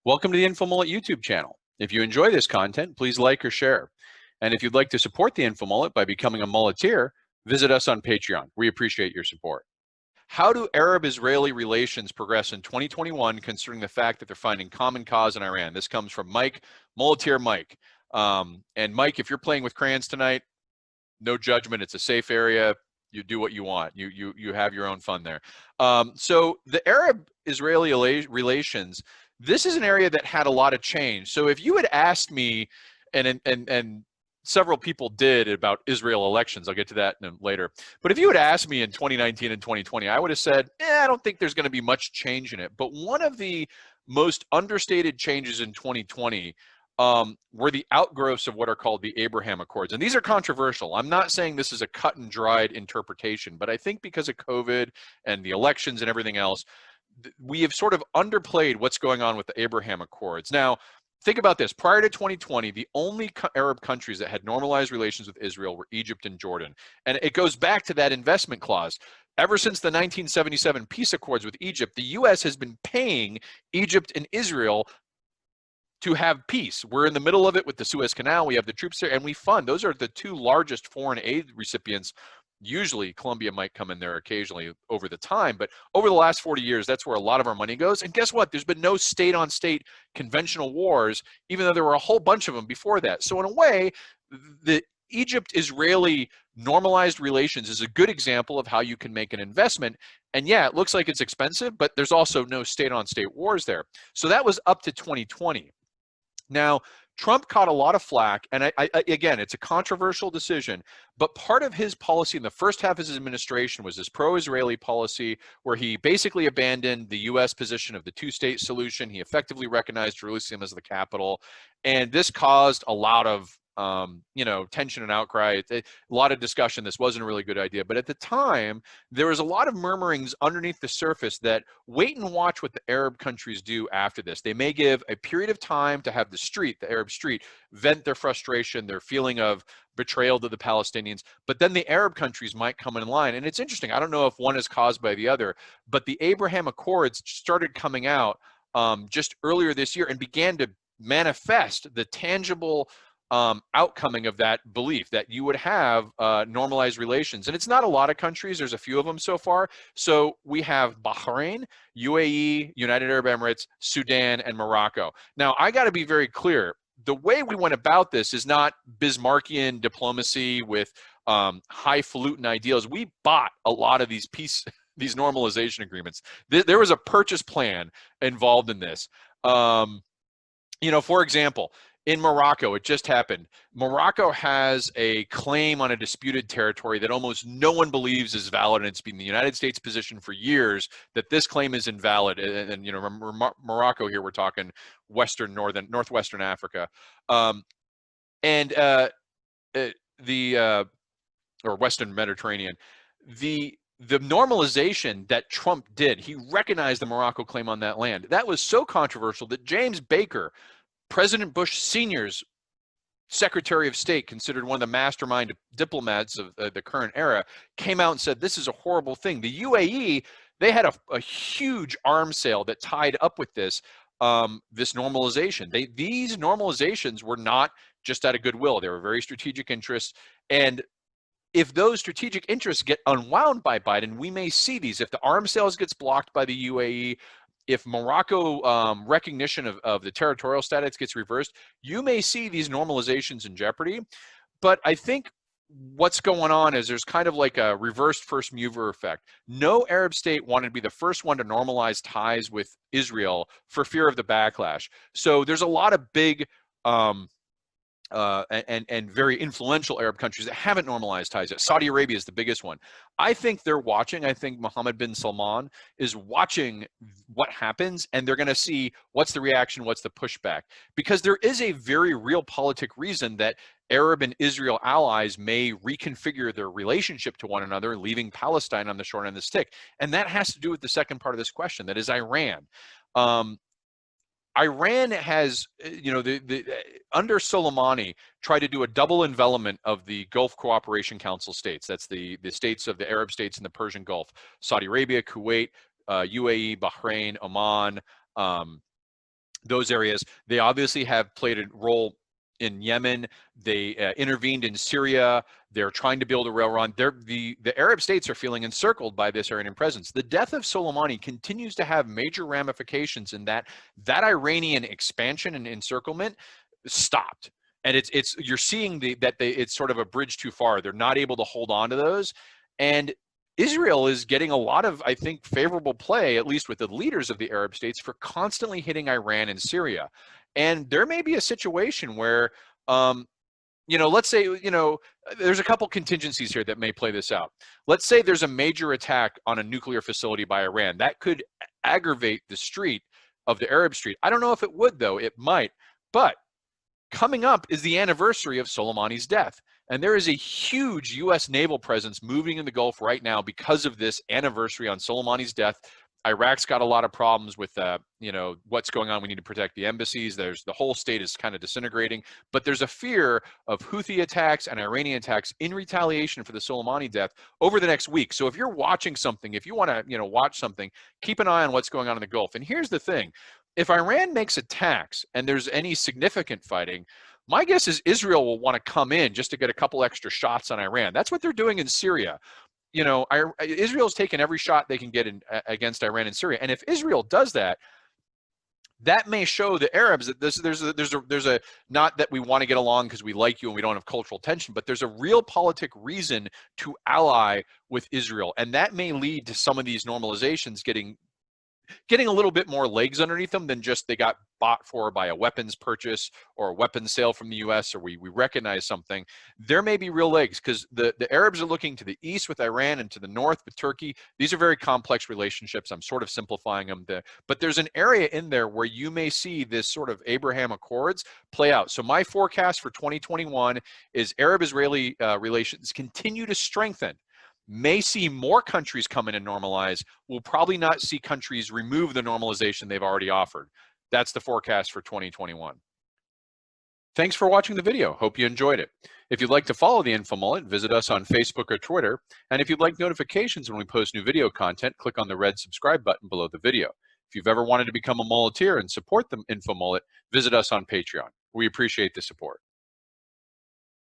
Welcome to the InfoMullet YouTube channel. If you enjoy this content, please like or share. And if you'd like to support the InfoMullet by becoming a mulleteer, visit us on Patreon. We appreciate your support. How do Arab-Israeli relations progress in 2021, considering the fact that they're finding common cause in Iran? This comes from Mike, mulleteer Mike. And Mike, if you're playing with crayons tonight, no judgment. It's a safe area. You do what you want. You have your own fun there. So the Arab-Israeli relations, this is an area that had a lot of change. So if you had asked me, and several people did about Israel elections, I'll get to that later. But if you had asked me in 2019 and 2020, I would have said, I don't think there's going to be much change in it. But one of the most understated changes in 2020 were the outgrowths of what are called the Abraham Accords. And these are controversial. I'm not saying this is a cut and dried interpretation, but I think because of COVID and the elections and everything else, we have sort of underplayed what's going on with the Abraham Accords. Now, think about this. Prior to 2020, the only Arab countries that had normalized relations with Israel were Egypt and Jordan. And it goes back to that investment clause. Ever since the 1977 peace accords with Egypt, the U.S. has been paying Egypt and Israel to have peace. We're in the middle of it with the Suez Canal. We have the troops there, and we fund. Those are the two largest foreign aid recipients. Usually, Colombia might come in there occasionally over the time, but over the last 40 years, that's where a lot of our money goes. And guess what? There's been no state-on-state conventional wars, even though there were a whole bunch of them before that. So in a way, the Egypt-Israeli normalized relations is a good example of how you can make an investment. And yeah, it looks like it's expensive, but there's also no state-on-state wars there. So that was up to 2020. Now, Trump caught a lot of flack, and again, it's a controversial decision, but part of his policy in the first half of his administration was this pro-Israeli policy where he basically abandoned the U.S. position of the two-state solution. He effectively recognized Jerusalem as the capital, and this caused a lot of tension and outcry. A lot of discussion. This wasn't a really good idea. But at the time, there was a lot of murmurings underneath the surface that wait and watch what the Arab countries do after this. They may give a period of time to have the Arab street, vent their frustration, their feeling of betrayal to the Palestinians, but then the Arab countries might come in line. And it's interesting. I don't know if one is caused by the other, but the Abraham Accords started coming out just earlier this year and began to manifest the tangible outcoming of that belief that you would have normalized relations. And it's not a lot of countries. There's a few of them so far. So we have Bahrain, UAE, United Arab Emirates, Sudan, and Morocco. Now, I got to be very clear. The way we went about this is not Bismarckian diplomacy with highfalutin ideals. We bought a lot of these these normalization agreements. There was a purchase plan involved in this. For example, in Morocco, it just happened. Morocco has a claim on a disputed territory that almost no one believes is valid, and it's been the United States' position for years that this claim is invalid. And Morocco here, we're talking northwestern Africa, or Western Mediterranean. The normalization that Trump did, he recognized the Morocco claim on that land. That was so controversial that James Baker, President Bush Sr.'s Secretary of State, considered one of the mastermind diplomats of the current era, came out and said, this is a horrible thing. The UAE, they had a huge arms sale that tied up with this normalization. These normalizations were not just out of goodwill. They were very strategic interests. And if those strategic interests get unwound by Biden, we may see these. If the arms sales gets blocked by the UAE, if Morocco recognition of the territorial status gets reversed, you may see these normalizations in jeopardy. But I think what's going on is there's kind of like a reversed first mover effect. No Arab state wanted to be the first one to normalize ties with Israel for fear of the backlash. So there's a lot of big and very influential Arab countries that haven't normalized ties yet. Saudi Arabia is the biggest one. I think they're watching. I think Mohammed bin Salman is watching what happens, and they're going to see what's the reaction, what's the pushback. Because there is a very real politic reason that Arab and Israel allies may reconfigure their relationship to one another, leaving Palestine on the short end of the stick. And that has to do with the second part of this question, that is Iran. Iran has, under Soleimani, tried to do a double envelopment of the Gulf Cooperation Council states. That's the states of the Arab states in the Persian Gulf: Saudi Arabia, Kuwait, UAE, Bahrain, Oman, those areas. They obviously have played a role in Yemen. They intervened in Syria. They're trying to build a railroad. The Arab states are feeling encircled by this Iranian presence. The death of Soleimani continues to have major ramifications in that Iranian expansion and encirclement stopped. And it's you're seeing it's sort of a bridge too far. They're not able to hold on to those. And Israel is getting a lot of, I think, favorable play, at least with the leaders of the Arab states, for constantly hitting Iran and Syria. And there may be a situation where, let's say, there's a couple contingencies here that may play this out. Let's say there's a major attack on a nuclear facility by Iran. That could aggravate the street of the Arab street. I don't know if it would, though. It might. But coming up is the anniversary of Soleimani's death. And there is a huge U.S. naval presence moving in the Gulf right now because of this anniversary on Soleimani's death. Iraq's got a lot of problems with, what's going on. We need to protect the embassies. The whole state is kind of disintegrating. But there's a fear of Houthi attacks and Iranian attacks in retaliation for the Soleimani death over the next week. So if you're watching something, if you want to, watch something, keep an eye on what's going on in the Gulf. And here's the thing. If Iran makes attacks and there's any significant fighting, my guess is Israel will want to come in just to get a couple extra shots on Iran. That's what they're doing in Syria. Israel's taken every shot they can get against Iran and Syria. And if Israel does that, that may show the Arabs that there's a not that we want to get along because we like you and we don't have cultural tension, but there's a real politic reason to ally with Israel. And that may lead to some of these normalizations getting a little bit more legs underneath them than just they got bought for by a weapons purchase or a weapons sale from the U.S. or we recognize something. There may be real legs because the Arabs are looking to the east with Iran and to the north with Turkey. These are very complex relationships. I'm sort of simplifying them there. But there's an area in there where you may see this sort of Abraham Accords play out. So my forecast for 2021 is Arab-Israeli relations continue to strengthen. May see more countries come in and normalize. We'll probably not see countries remove the normalization they've already offered. That's the forecast for 2021. Thanks for watching the video. Hope you enjoyed it. If you'd like to follow the InfoMullet, visit us on Facebook or Twitter. And if you'd like notifications when we post new video content, click on the red subscribe button below the video. If you've ever wanted to become a mulleteer and support the InfoMullet, visit us on Patreon. We appreciate the support.